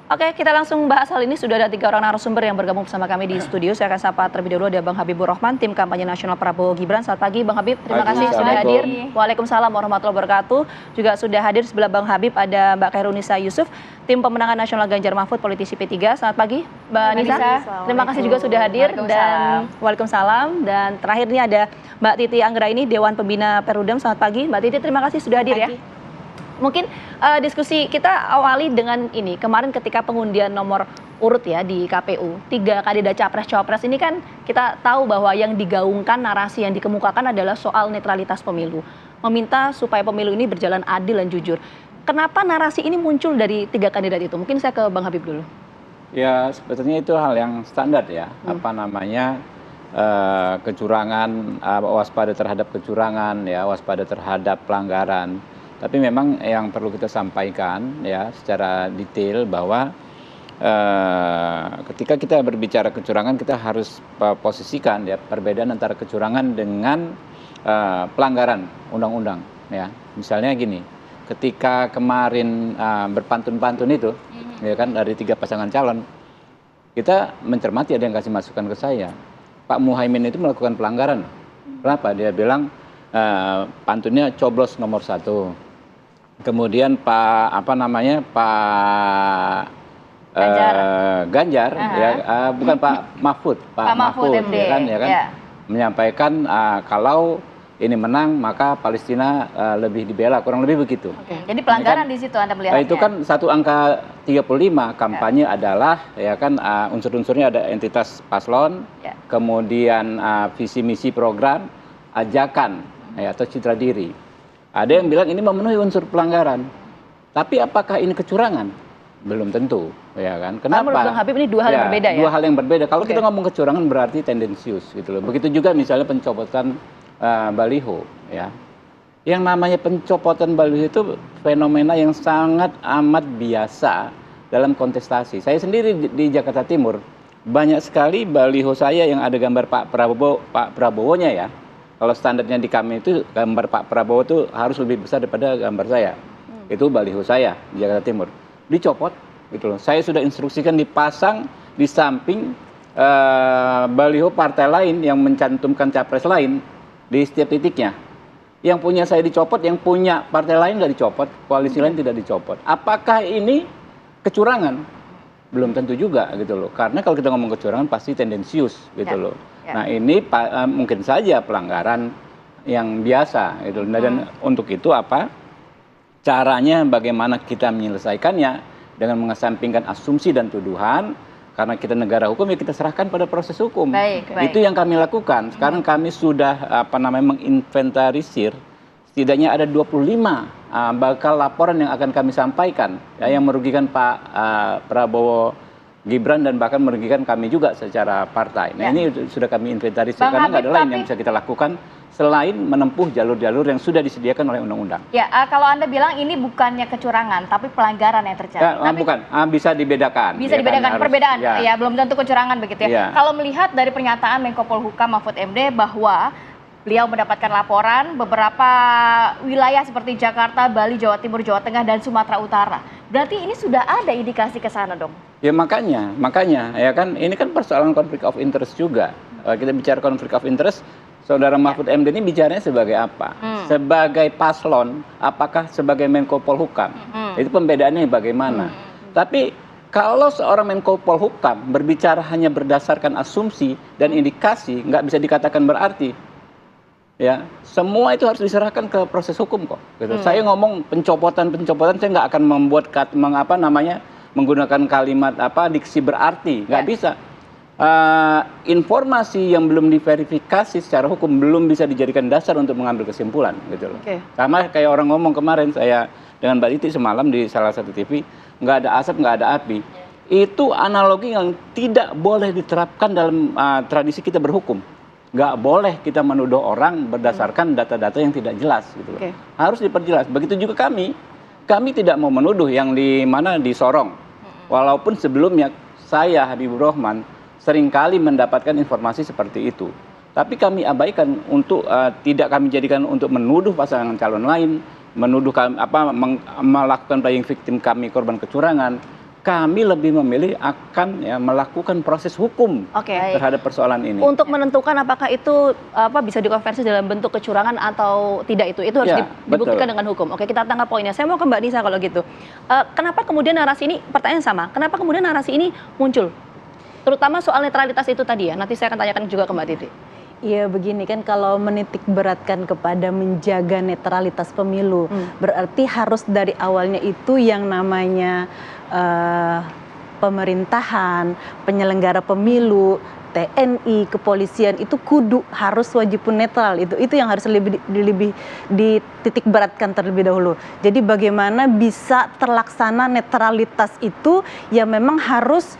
Oke, kita langsung bahas hal ini. Sudah ada 3 orang narasumber yang bergabung bersama kami di studio. Saya akan sapa terlebih dahulu ada Bang Habibur Rahman, tim kampanye nasional Prabowo Gibran. Selamat pagi Bang Habib, terima kasih sudah hadir. Waalaikumsalam warahmatullahi wabarakatuh. Juga sudah hadir sebelah Bang Habib ada Mbak Khairunisa Yusuf, tim pemenangan nasional Ganjar Mahfud, politisi P3. Selamat pagi Mbak Nisa. Terima kasih juga sudah hadir. Dan Waalaikumsalam. Dan terakhir ini ada Mbak Titi Anggraini, Dewan Pembina Perludem. Selamat pagi Mbak Titi, terima kasih sudah hadir ya. Mungkin diskusi kita awali dengan ini. Kemarin ketika pengundian nomor urut ya di KPU, 3 kandidat capres-cawapres ini kan kita tahu bahwa yang digaungkan, narasi yang dikemukakan adalah soal netralitas pemilu. Meminta supaya pemilu ini berjalan adil dan jujur. Kenapa narasi ini muncul dari 3 kandidat itu? Mungkin saya ke Bang Habib dulu. Ya sebetulnya itu hal yang standar ya. Kecurangan, waspada terhadap kecurangan, ya waspada terhadap pelanggaran. Tapi memang yang perlu kita sampaikan ya secara detail bahwa ketika kita berbicara kecurangan kita harus posisikan ya perbedaan antara kecurangan dengan pelanggaran undang-undang ya. Misalnya gini, ketika kemarin berpantun-pantun itu ya kan dari 3 pasangan calon, kita mencermati ada yang kasih masukan ke saya. Pak Muhaimin itu melakukan pelanggaran. Kenapa? Dia bilang pantunnya coblos nomor 1. Kemudian Pak Ganjar ya, bukan Pak Mahfud, Pak Mahfud ya kan menyampaikan kalau ini menang maka Palestina lebih dibela, kurang lebih begitu. Jadi pelanggaran di situ Anda melihatnya. Itu kan satu angka 35 kampanye adalah ya kan unsur-unsurnya ada entitas paslon, kemudian visi misi program, ajakan ya, atau citra diri. Ada yang bilang ini memenuhi unsur pelanggaran. Tapi apakah ini kecurangan? Belum tentu, ya kan? Kenapa? Menurut Bang Habib ini 2 hal yang berbeda ya? 2 hal yang berbeda. Kalau kita ngomong kecurangan berarti tendensius gitu loh. Begitu juga misalnya pencopotan baliho, ya. Yang namanya pencopotan baliho itu fenomena yang sangat amat biasa dalam kontestasi. Saya sendiri di Jakarta Timur banyak sekali baliho saya yang ada gambar Pak Prabowo-nya ya. Kalau standarnya di kami itu gambar Pak Prabowo itu harus lebih besar daripada gambar saya. Itu baliho saya di Jakarta Timur. Dicopot gitu loh. Saya sudah instruksikan dipasang di samping baliho partai lain yang mencantumkan capres lain di setiap titiknya. Yang punya saya dicopot, yang punya partai lain nggak dicopot, koalisi lain tidak dicopot. Apakah ini kecurangan? Belum tentu juga gitu loh. Karena kalau kita ngomong kecurangan pasti tendensius gitu loh. Nah ini mungkin saja pelanggaran yang biasa gitu. Dan untuk itu apa caranya, bagaimana kita menyelesaikannya dengan mengesampingkan asumsi dan tuduhan. Karena kita negara hukum ya kita serahkan pada proses hukum. Itu yang kami lakukan. Sekarang kami sudah menginventarisir setidaknya ada 25 bakal laporan yang akan kami sampaikan ya, yang merugikan Pak Prabowo Gibran dan bahkan merugikan kami juga secara partai. Nah ini sudah kami inventarisir karena nggak ada lain yang bisa kita lakukan selain menempuh jalur-jalur yang sudah disediakan oleh undang-undang. Ya, kalau Anda bilang ini bukannya kecurangan, tapi pelanggaran yang terjadi. Ya, bukan, bisa dibedakan. Bisa dibedakan, harus, perbedaan. Ya, belum tentu kecurangan begitu ya. Kalau melihat dari pernyataan Menko Polhukam Mahfud MD bahwa beliau mendapatkan laporan beberapa wilayah seperti Jakarta, Bali, Jawa Timur, Jawa Tengah, dan Sumatera Utara. Berarti ini sudah ada indikasi ke sana dong? Ya makanya ya kan ini kan persoalan konflik of interest juga. Kita bicara konflik of interest, Saudara Mahfud MD ini bicaranya sebagai apa? Sebagai paslon, apakah sebagai Menko Polhukam? Itu pembedaannya bagaimana? Tapi kalau seorang Menko Polhukam berbicara hanya berdasarkan asumsi dan indikasi, nggak bisa dikatakan berarti. Ya, semua itu harus diserahkan ke proses hukum kok. Gitu. Saya ngomong pencopotan, saya nggak akan membuat menggunakan kalimat diksi berarti, nggak bisa. Informasi yang belum diverifikasi secara hukum belum bisa dijadikan dasar untuk mengambil kesimpulan, gitu loh. Sama kayak orang ngomong kemarin saya dengan Mbak Titi semalam di salah satu TV, nggak ada asap, nggak ada api. Itu analogi yang tidak boleh diterapkan dalam tradisi kita berhukum. Nggak boleh kita menuduh orang berdasarkan data-data yang tidak jelas gitu loh. Harus diperjelas. Begitu juga kami tidak mau menuduh yang di mana di Sorong. Walaupun sebelumnya saya Habibur Rahman seringkali mendapatkan informasi seperti itu. Tapi kami abaikan untuk tidak kami jadikan untuk menuduh pasangan calon lain, menuduh kami melakukan playing victim kami korban kecurangan. kami lebih memilih akan melakukan proses hukum terhadap persoalan ini. Untuk menentukan apakah itu bisa dikonversi dalam bentuk kecurangan atau tidak itu harus dibuktikan dengan hukum. Oke, kita tangkap poinnya. Saya mau ke Mbak Nisa kalau gitu. Kenapa kemudian narasi ini, pertanyaan sama, kenapa kemudian narasi ini muncul? Terutama soal netralitas itu tadi ya, nanti saya akan tanyakan juga ke Mbak Titi. Iya begini kan, kalau menitik beratkan kepada menjaga netralitas pemilu, berarti harus dari awalnya itu yang namanya pemerintahan, penyelenggara pemilu, TNI, kepolisian itu kudu harus wajib pun netral. Itu yang harus lebih dititik beratkan terlebih dahulu. Jadi bagaimana bisa terlaksana netralitas itu ya memang harus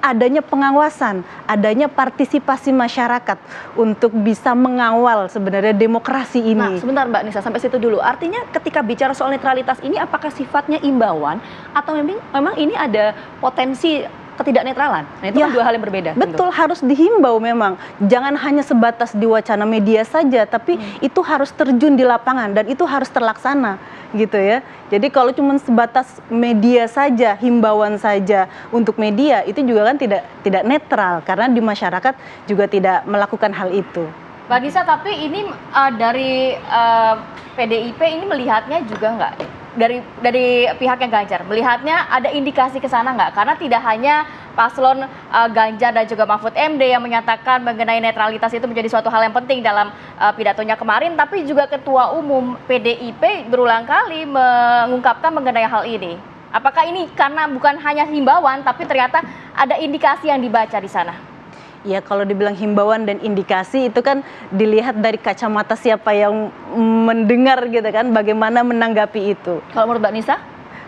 adanya pengawasan, adanya partisipasi masyarakat untuk bisa mengawal sebenarnya demokrasi ini. Nah, sebentar Mbak Nisa, sampai situ dulu. Artinya ketika bicara soal netralitas ini apakah sifatnya imbauan atau memang ini ada potensi ketidaknetralan? Nah, itu kan dua hal yang berbeda. Betul, harus dihimbau memang. Jangan hanya sebatas di wacana media saja, tapi itu harus terjun di lapangan dan itu harus terlaksana, gitu ya. Jadi kalau cuma sebatas media saja, himbauan saja untuk media, itu juga kan tidak netral karena di masyarakat juga tidak melakukan hal itu. Mbak Nisa, tapi ini dari PDIP ini melihatnya juga nggak? Dari pihaknya Ganjar, melihatnya ada indikasi ke sana nggak? Karena tidak hanya paslon Ganjar dan juga Mahfud MD yang menyatakan mengenai netralitas itu menjadi suatu hal yang penting dalam pidatonya kemarin, tapi juga Ketua Umum PDIP berulang kali mengungkapkan mengenai hal ini. Apakah ini karena bukan hanya himbauan, tapi ternyata ada indikasi yang dibaca di sana? Ya kalau dibilang himbauan dan indikasi itu kan dilihat dari kacamata siapa yang mendengar gitu kan, bagaimana menanggapi itu. Kalau menurut Mbak Nisa?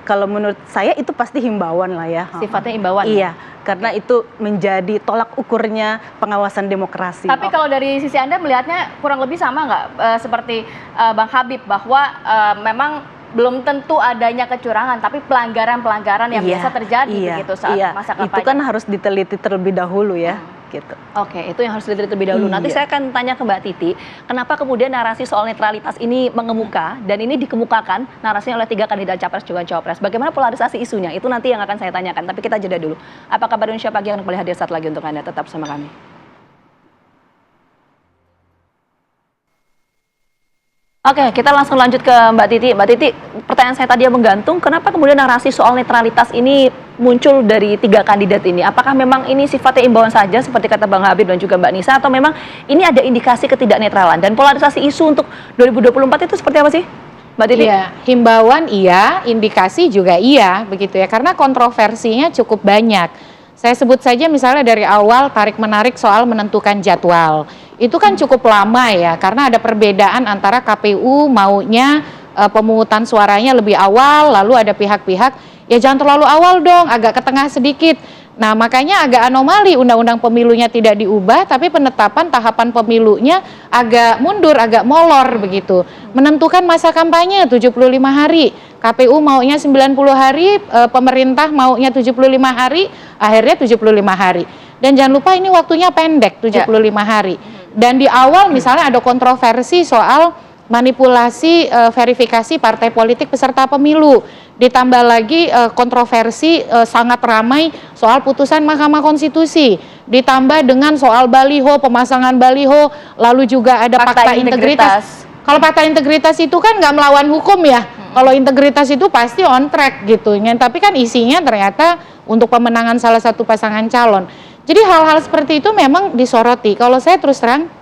Kalau menurut saya itu pasti himbauan lah ya. Sifatnya himbauan? Iya, karena itu menjadi tolak ukurnya pengawasan demokrasi. Tapi kalau dari sisi Anda melihatnya kurang lebih sama nggak seperti Bang Habib, bahwa memang belum tentu adanya kecurangan, tapi pelanggaran-pelanggaran yang biasa terjadi begitu saat masa kampanye. Itu kan harus diteliti terlebih dahulu ya. Gitu. Oke, itu yang harus diteliti terlebih dahulu. Nanti saya akan tanya ke Mbak Titi, kenapa kemudian narasi soal netralitas ini mengemuka dan ini dikemukakan narasinya oleh 3 kandidat capres juga cawapres. Bagaimana polarisasi isunya? Itu nanti yang akan saya tanyakan. Tapi kita jeda dulu. Apa kabar Indonesia Pagi akan kembali hadir saat lagi untuk Anda, tetap bersama kami. Oke, kita langsung lanjut ke Mbak Titi. Mbak Titi, pertanyaan saya tadi yang menggantung, kenapa kemudian narasi soal netralitas ini muncul dari 3 kandidat ini? Apakah memang ini sifatnya imbauan saja seperti kata Bang Habib dan juga Mbak Nisa, atau memang ini ada indikasi ketidaknetralan? Dan polarisasi isu untuk 2024 itu seperti apa sih, Mbak Titi? Iya, himbauan iya, indikasi juga iya, begitu ya, karena kontroversinya cukup banyak. Saya sebut saja misalnya dari awal tarik-menarik soal menentukan jadwal. Itu kan cukup lama ya, karena ada perbedaan antara KPU maunya pemungutan suaranya lebih awal, lalu ada pihak-pihak, ya jangan terlalu awal dong, agak ke tengah sedikit. Nah makanya agak anomali undang-undang pemilunya tidak diubah, tapi penetapan tahapan pemilunya agak mundur, agak molor begitu. Menentukan masa kampanye 75 hari, KPU maunya 90 hari, pemerintah maunya 75 hari, akhirnya 75 hari. Dan jangan lupa ini waktunya pendek, 75 hari. Dan di awal misalnya ada kontroversi soal manipulasi verifikasi partai politik peserta pemilu. Ditambah lagi kontroversi sangat ramai soal putusan Mahkamah Konstitusi. Ditambah dengan soal baliho, pemasangan baliho, lalu juga ada fakta integritas. Kalau fakta integritas itu kan nggak melawan hukum ya. Kalau integritas itu pasti on track gitu. Tapi kan isinya ternyata untuk pemenangan salah satu pasangan calon. Jadi hal-hal seperti itu memang disoroti. Kalau saya terus terang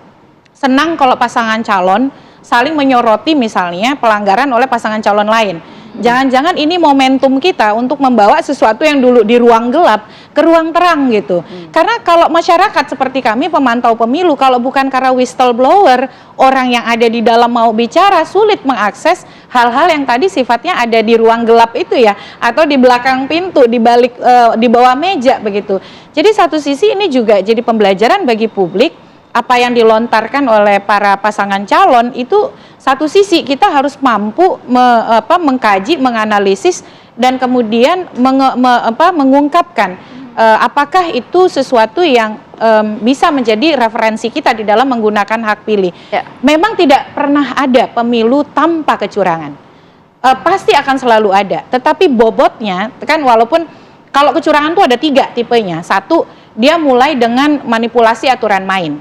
senang kalau pasangan calon saling menyoroti misalnya pelanggaran oleh pasangan calon lain. Jangan-jangan ini momentum kita untuk membawa sesuatu yang dulu di ruang gelap ke ruang terang gitu. Karena kalau masyarakat seperti kami pemantau pemilu, kalau bukan karena whistleblower, orang yang ada di dalam mau bicara, sulit mengakses hal-hal yang tadi sifatnya ada di ruang gelap itu ya, atau di belakang pintu, di balik di bawah meja begitu. Jadi satu sisi ini juga jadi pembelajaran bagi publik. Apa yang dilontarkan oleh para pasangan calon itu satu sisi kita harus mampu mengkaji, menganalisis dan kemudian mengungkapkan apakah itu sesuatu yang bisa menjadi referensi kita di dalam menggunakan hak pilih. Ya. Memang tidak pernah ada pemilu tanpa kecurangan. pasti akan selalu ada. Tetapi bobotnya kan, walaupun kalau kecurangan tuh ada 3 tipenya. Satu, dia mulai dengan manipulasi aturan main.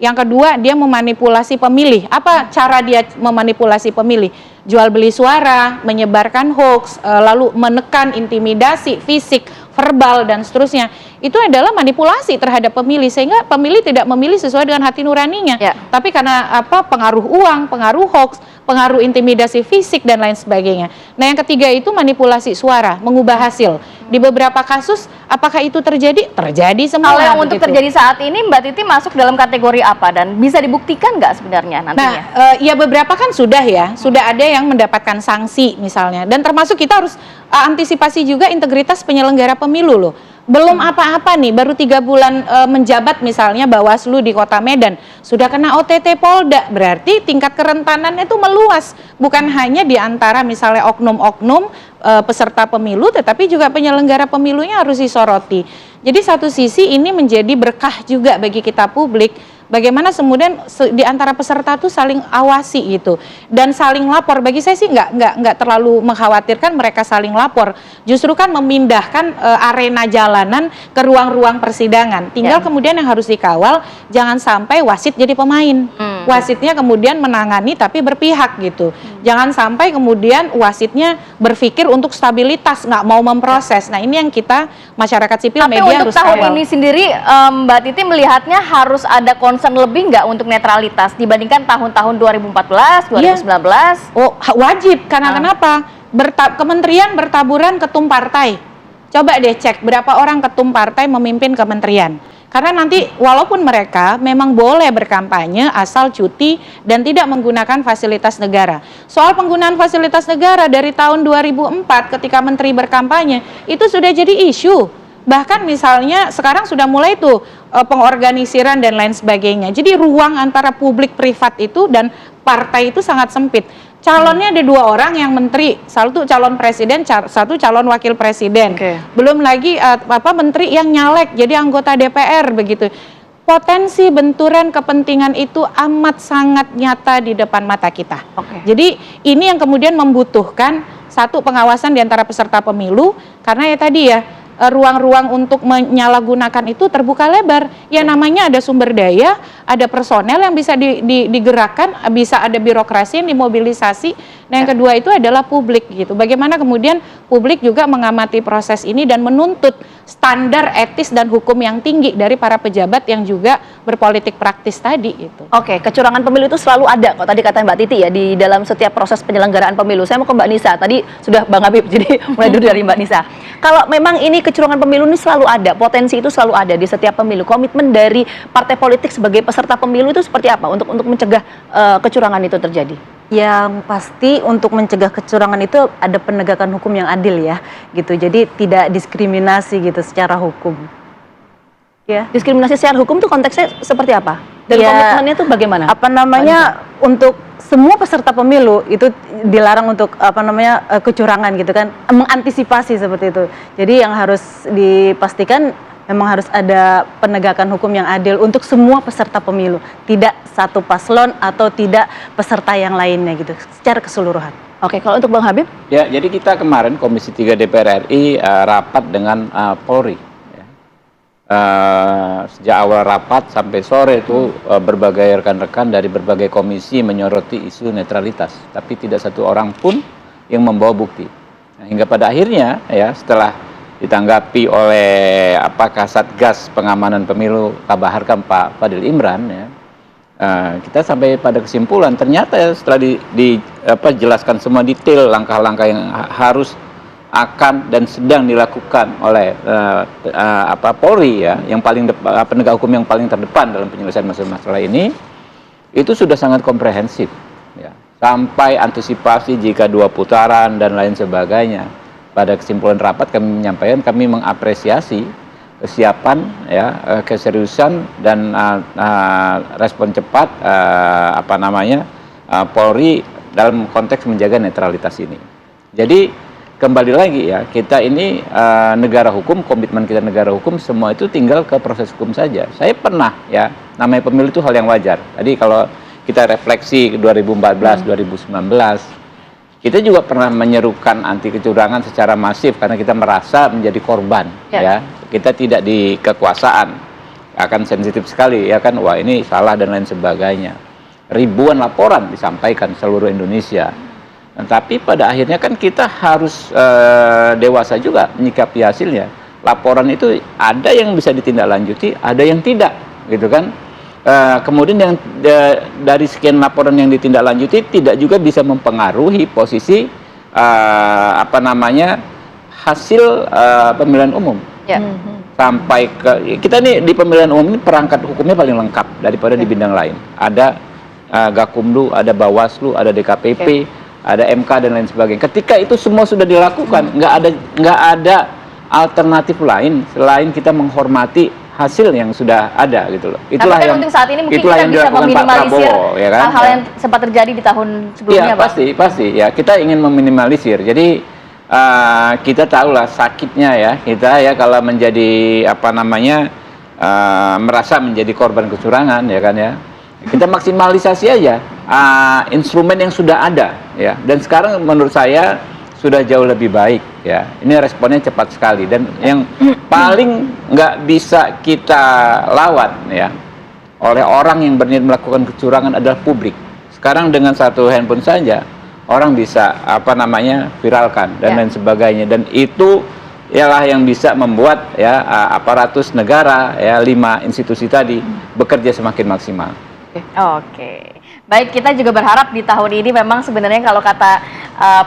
Yang kedua, dia memanipulasi pemilih. Apa cara dia memanipulasi pemilih? Jual beli suara, menyebarkan hoax, lalu menekan, intimidasi, fisik, verbal, dan seterusnya. Itu adalah manipulasi terhadap pemilih, sehingga pemilih tidak memilih sesuai dengan hati nuraninya. Ya. Tapi karena pengaruh uang, pengaruh hoax, pengaruh intimidasi fisik, dan lain sebagainya. Nah, yang ketiga itu manipulasi suara, mengubah hasil. Di beberapa kasus, apakah itu terjadi? Terjadi semua. Kalau yang untuk terjadi saat ini, Mbak Titi masuk dalam kategori apa? Dan bisa dibuktikan nggak sebenarnya nantinya? Nah, ya beberapa kan sudah ya, sudah ada yang mendapatkan sanksi misalnya. Dan termasuk kita harus antisipasi juga integritas penyelenggara pemilu loh. Belum apa-apa nih, baru 3 bulan menjabat misalnya Bawaslu di Kota Medan sudah kena OTT Polda, berarti tingkat kerentanannya itu meluas, bukan hanya di antara misalnya oknum-oknum peserta pemilu, tetapi juga penyelenggara pemilunya harus disoroti. Jadi satu sisi ini menjadi berkah juga bagi kita publik, bagaimana kemudian di antara peserta tuh saling awasi gitu dan saling lapor. Bagi saya sih nggak terlalu mengkhawatirkan mereka saling lapor, justru kan memindahkan arena jalanan ke ruang-ruang persidangan. Tinggal kemudian yang harus dikawal jangan sampai wasit jadi pemain, wasitnya kemudian menangani tapi berpihak gitu. Jangan sampai kemudian wasitnya berpikir untuk stabilitas, nggak mau memproses. Nah, ini yang kita masyarakat sipil tapi media untuk harus tahun kawal. ini sendiri Mbak Titi melihatnya harus ada concern lebih nggak untuk netralitas dibandingkan tahun-tahun 2014, 2019? Oh, wajib. Karena kenapa? Kementerian bertaburan ketum partai. Coba deh cek berapa orang ketum partai memimpin kementerian. Karena nanti walaupun mereka memang boleh berkampanye asal cuti dan tidak menggunakan fasilitas negara. Soal penggunaan fasilitas negara dari tahun 2004 ketika menteri berkampanye itu sudah jadi isu. Bahkan misalnya sekarang sudah mulai tuh pengorganisiran dan lain sebagainya. Jadi ruang antara publik privat itu dan partai itu sangat sempit. Calonnya ada 2 orang yang menteri, satu calon presiden, satu calon wakil presiden. Belum lagi menteri yang nyalek jadi anggota DPR begitu. Potensi benturan kepentingan itu amat sangat nyata di depan mata kita. Jadi ini yang kemudian membutuhkan satu pengawasan di antara peserta pemilu, karena ya tadi ya ruang-ruang untuk menyalahgunakan itu terbuka lebar. Ya namanya ada sumber daya, ada personel yang bisa digerakkan, bisa ada birokrasi yang dimobilisasi. Nah, yang kedua itu adalah publik gitu. Bagaimana kemudian publik juga mengamati proses ini dan menuntut standar etis dan hukum yang tinggi dari para pejabat yang juga berpolitik praktis tadi itu. Oke, kecurangan pemilu itu selalu ada kok, tadi kata Mbak Titi ya, di dalam setiap proses penyelenggaraan pemilu. Saya mau ke Mbak Nisa, tadi sudah Bang Habib, jadi mulai dulu dari Mbak Nisa. Kalau memang ini kecurangan pemilu ini selalu ada, potensi itu selalu ada di setiap pemilu. Komitmen dari partai politik sebagai peserta pemilu itu seperti apa untuk mencegah kecurangan itu terjadi? Yang pasti untuk mencegah kecurangan itu ada penegakan hukum yang adil ya, gitu. Jadi tidak diskriminasi gitu secara hukum. Ya. Diskriminasi secara hukum tuh konteksnya seperti apa? Dan komitmennya tuh bagaimana? Untuk semua peserta pemilu itu dilarang untuk kecurangan gitu kan, mengantisipasi seperti itu. Jadi yang harus dipastikan memang harus ada penegakan hukum yang adil untuk semua peserta pemilu, tidak satu paslon atau tidak peserta yang lainnya gitu, secara keseluruhan. Oke, kalau untuk Bang Habib? Ya, jadi kita kemarin Komisi 3 DPR RI rapat dengan Polri. Sejak awal rapat sampai sore itu berbagai rekan-rekan dari berbagai komisi menyoroti isu netralitas, tapi tidak satu orang pun yang membawa bukti. Nah, hingga pada akhirnya ya setelah ditanggapi oleh Kasatgas Pengamanan Pemilu Kabar Harkam Pak Fadil Imran ya, kita sampai pada kesimpulan ternyata ya, setelah dijelaskan semua detail langkah-langkah yang harus akan dan sedang dilakukan oleh Polri ya, yang paling penegak hukum yang paling terdepan dalam penyelesaian masalah ini, itu sudah sangat komprehensif ya, sampai antisipasi jika 2 putaran dan lain sebagainya. Pada kesimpulan rapat kami menyampaikan, kami mengapresiasi kesiapan ya, keseriusan dan respon cepat Polri dalam konteks menjaga netralitas ini. Jadi kembali lagi ya, kita ini negara hukum, komitmen kita negara hukum, semua itu tinggal ke proses hukum saja. Saya pernah ya, namanya pemilu itu hal yang wajar. Tadi kalau kita refleksi 2014, 2019, Kita juga pernah menyerukan anti kecurangan secara masif karena kita merasa menjadi korban, ya. Kita tidak di kekuasaan, akan sensitif sekali, ya kan. Wah, ini salah dan lain sebagainya. Ribuan laporan disampaikan seluruh Indonesia. Nah, tapi pada akhirnya kan kita harus dewasa juga menyikapi hasilnya. Laporan itu ada yang bisa ditindaklanjuti, ada yang tidak, gitu kan. Kemudian yang dari sekian laporan yang ditindaklanjuti tidak juga bisa mempengaruhi posisi hasil pemilihan umum. Sampai ke kita nih di pemilihan umum ini perangkat hukumnya paling lengkap daripada di bidang lain. Ada Gakumdu, ada Bawaslu, ada DKPP, ada MK dan lain sebagainya. Ketika itu semua sudah dilakukan, nggak ada alternatif lain selain kita menghormati hasil yang sudah ada gitu loh. Itulah tapi yang untuk saat ini mungkin itulah kita yang bisa dilakukan Pak meminimalisir Prabowo, ya kan? hal-hal yang sempat terjadi di tahun sebelumnya, Iya, Pak. pasti ya, kita ingin meminimalisir. Jadi kita tahulah sakitnya ya kita ya kalau menjadi merasa menjadi korban kecurangan, ya kan ya. Kita maksimalisasi aja instrumen yang sudah ada ya. Dan sekarang menurut saya sudah jauh lebih baik ya. Ini responnya cepat sekali dan yang paling nggak bisa kita lawan ya oleh orang yang berniat melakukan kecurangan adalah publik. Sekarang dengan satu handphone saja orang bisa viralkan dan lain sebagainya, dan itu ialah yang bisa membuat ya aparatus negara ya 5 institusi tadi bekerja semakin maksimal. Oke. Baik, kita juga berharap di tahun ini memang sebenarnya kalau kata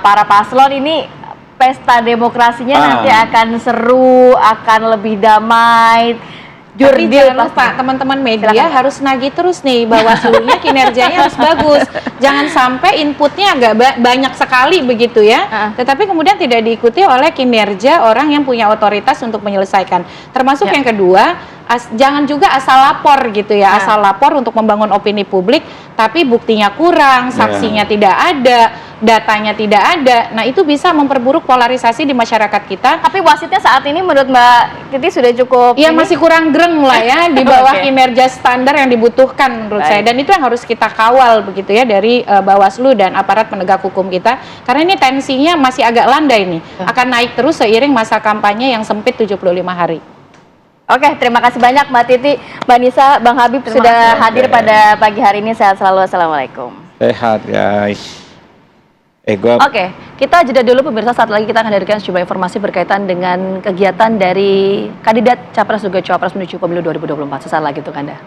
para paslon ini pesta demokrasinya nanti akan seru, akan lebih damai. Tapi jangan lupa teman-teman media harus nagih terus nih Bawaslu-nya kinerjanya harus bagus. Jangan sampai inputnya agak banyak sekali begitu ya. Tetapi kemudian tidak diikuti oleh kinerja orang yang punya otoritas untuk menyelesaikan. Termasuk yang kedua, jangan juga asal lapor gitu ya. Asal lapor untuk membangun opini publik, tapi buktinya kurang, saksinya tidak ada, datanya tidak ada. Nah, itu bisa memperburuk polarisasi di masyarakat kita. Tapi wasitnya saat ini menurut Mbak Titi sudah cukup. Ya masih kurang greng lah ya, di bawah kinerja standar yang dibutuhkan menurut saya. Dan itu yang harus kita kawal begitu ya dari Bawaslu dan aparat penegak hukum kita. Karena ini tensinya masih agak landai nih. Akan naik terus seiring masa kampanye yang sempit 75 hari. Oke, terima kasih banyak Mbak Titi, Mbak Nisa, Bang Habib sudah hadir pada pagi hari ini. Sehat selalu, assalamualaikum. Sehat guys. Oke, kita jeda dulu pemirsa, saat lagi kita akan hadirkan sejumlah informasi berkaitan dengan kegiatan dari kandidat Capres juga Cawapres menuju pemilu 2024. Sesaat lagi untuk Anda.